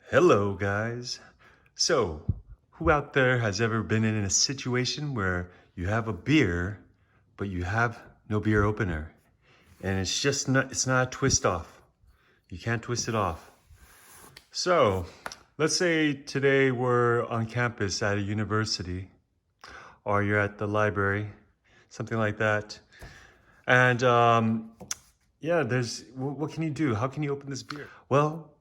Hello, guys. So, who out there has ever been in a situation where you have a beer, but you have no beer opener? And it's not a twist off. You can't twist it off. So, let's say today we're on campus at a university, or you're at the library, something like that. And yeah, what can you do? How can you open this beer? Well,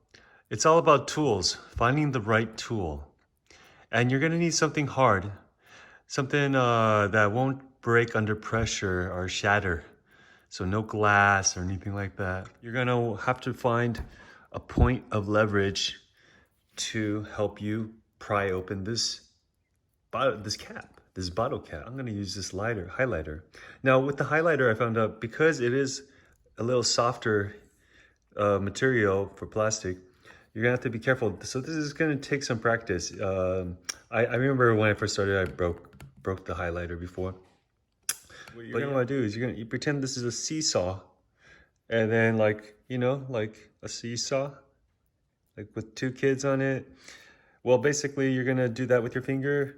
it's all about tools, finding the right tool. And you're gonna need something hard, something that won't break under pressure or shatter. So no glass or anything like that. You're gonna have to find a point of leverage to help you pry open this bottle cap. I'm gonna use this highlighter. Now with the highlighter, I found out because it is a little softer material for plastic, you're gonna have to be careful. So this is gonna take some practice. I remember when I first started, I broke the highlighter before. What you're gonna wanna do is you pretend this is a seesaw, and then like a seesaw, like with two kids on it. Well, basically you're gonna do that with your finger,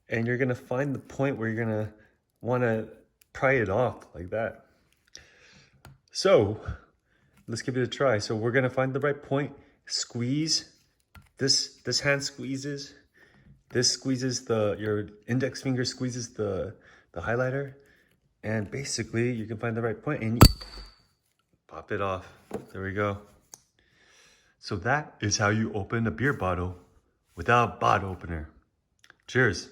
and you're gonna find the point where you're gonna wanna pry it off like that. So let's give it a try. So we're gonna find the right point, squeeze. This hand squeezes. This squeezes your index finger squeezes the highlighter. And basically you can find the right point and you pop it off. There we go. So that is how you open a beer bottle without a bottle opener. Cheers.